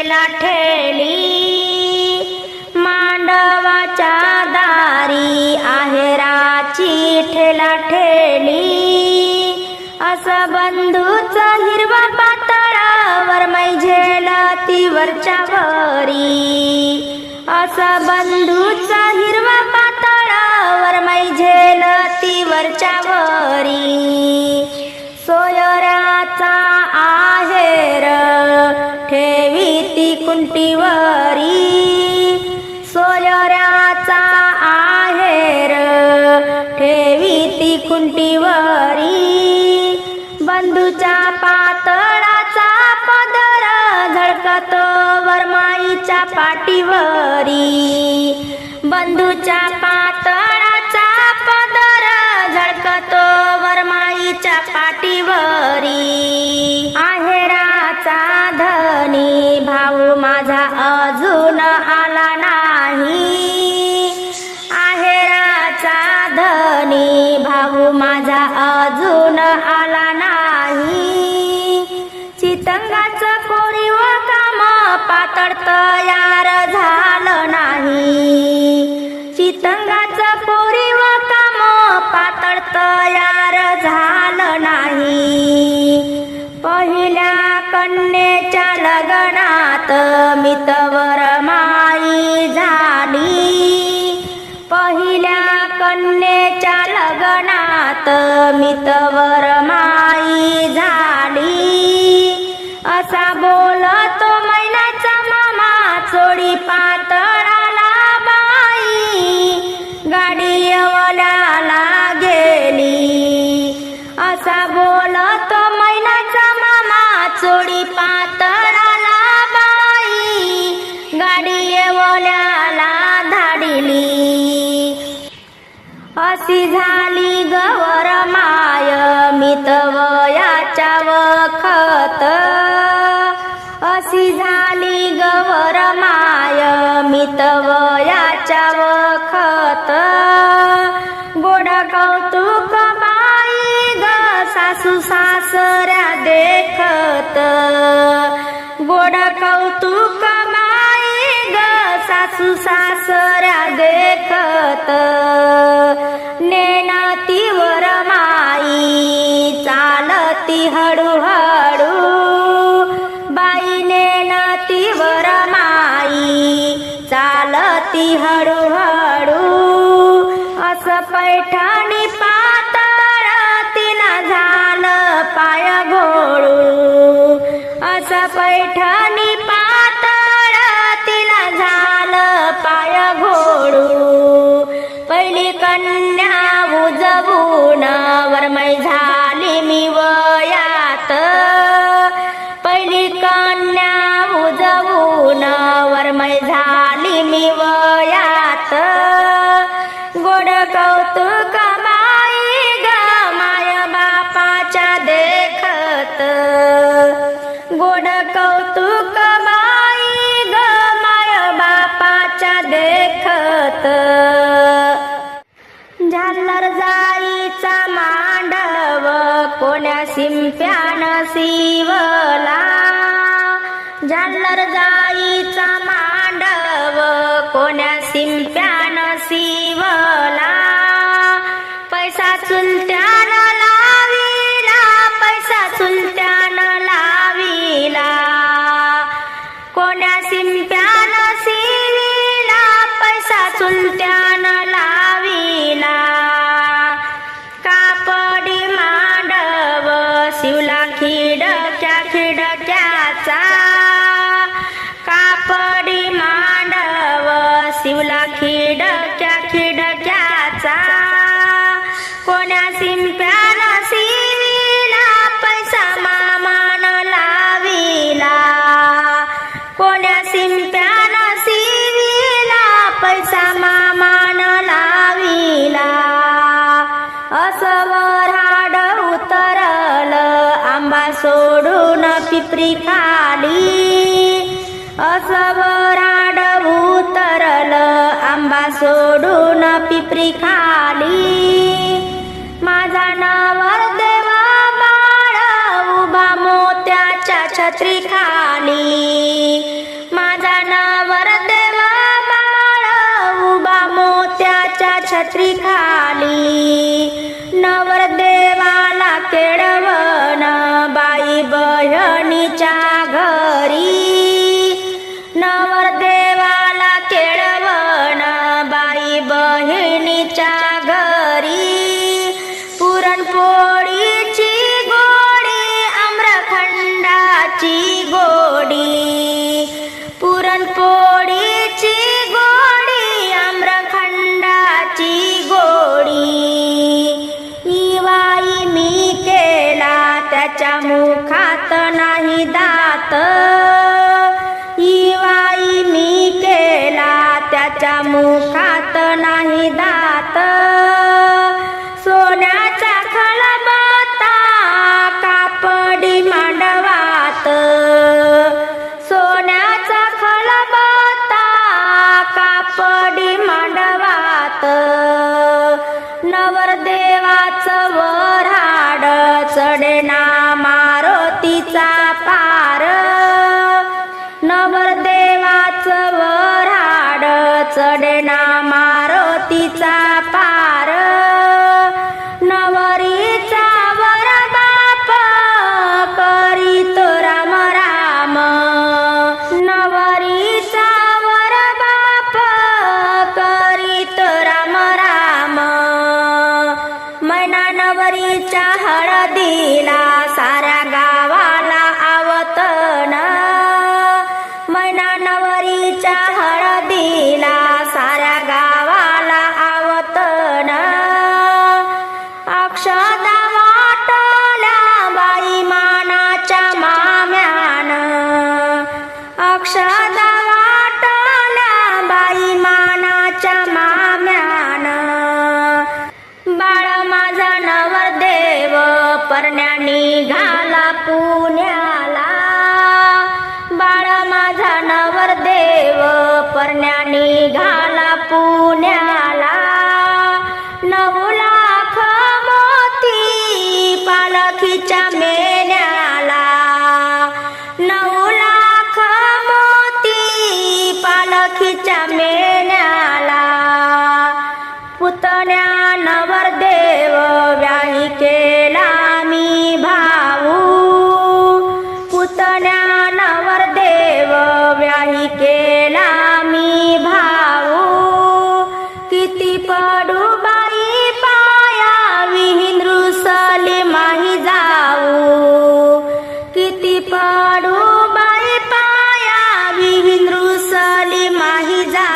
ठेला ठेली मांडवाच्या दारी आहेराची ठेला ठेली असं बंधूचा हिरवा पातळावर मैझेल ती वरच्या वरी असं बंधूचा हिरवा पातळावर मैझेल ती वरच्या वरी सोयऱ्याचा आहेर ठेवी ती कुंटीवरी सोयऱ्याचा आहेर ठेवी ती कुंटीवरी बंधूच्या पातळाचा पदर झळकतो वरमाईच्या पाठीवरी बंधूच्या पातळाचा पदर झळकतो वरमाईच्या पाठीवरी आहेराचा धनी भाऊ माझा अजून आला नाही आहेराचा धनी भाऊ माझा अजून आला नाही चितंगाचं कोरीव काम पातळ तयार झालं नाही चितंगाचं कोरीव काम पातळ तयार झालं नाही पहिल्या कन्येच्या लग्नात मितवर माई झाली पहिल्या कन्येच्या लग्नात मितवर माई झाली असा बोलतो मैनाचा मामा चोडी पातळाला बाई गाडी येवल्याला गेली असा बोलतो मैनाचा मामा चोडी पातळाला बाई गाडी येवल्याला धाडिली अशी झाली गवर माय मितवयाच्या वखत अशी झाली गवर माय मितवयाच्या वखत गोड कौतुक बाई ग सासू सासऱ्या देखत गोड कौतुक बाई ग सासू सासऱ्या देखत नेणतीवर माई चालती हळूहळू बाई नेणतीवर माई चालती हळूहळू असं पैठणी पातळ तिला झालं पाय घोळू असं पैठणी पातळ तिला झालं पाय घोळू पहिली कन्या उजवून वरमै झाली मी वयात पहिली कन्या उजवून वरमै झाली मी वयात गोड कौतुक बाई ग माय बापाच्या देखत गोड कौतुक बाई ग माय बापाच्या देखत झालर जाईचा मांडव कोण्या शिंप्यानं शिवला झालर जाईचा मांडव कोण्या शिंप्यानं शिवला पैसा चुलत्यानं लाविला पैसा चुलत्यानं लाविला कोण्या शिंप्यानं शिविला पैसा चुलत्यानं लाविला कापडी मांडव शिवला खिडक्या खिडक्याचा कापडी मांडव शिवला खिडक्या खिडक्याचा कोण्या शिंप्यानं शिविला पैसा मामानं लाविला कोण्या शिंप्यानं शिविला पैसा मामानं लाविला असं वऱ्हाड उतरलं आंबा सोडून पिपरी खाली असं वऱ्हाड उतरलं आंबा सोडून पिपरी खाली माझा नवरदेव बाळ उभा मोत्याच्या छत्री खाली नवरदेवाचं वऱ्हाड चढेना मारुतीचा पार नवरदेवाचं वऱ्हाड चढेना मारुतीचा पार नवरीचा वर बाप करीतो राम राम नवरीचा वर बाप करीतो राम राम मैना नवरीच्या हळदीला साऱ्या गावाला आवतन मैना नवरीच्या हळदीला साऱ्या गावाला आवतन अक्षता वाटल्या बाई मानाच्या माम्यान अक्षता वाटल्या बाई मानाच्या माम्यान बाळ माझा नवरदेव परण्या निघाला पुण्याला बाळ माझा नवरदेव परण्या निघाला पुण्याला 9 लाख मोती पालखीच्या मेल्याला 9 लाख मोती पालखीच्या मेल्याला पुतण्या नवरदेव व्याही केला मी भाऊ पुतण्या नवरदेव व्याही केला मी भाऊ किती पडू बाई पाया विहीन रुसले माही जाऊ किती पडू बाई पाया विहीन रुसले माही जाऊ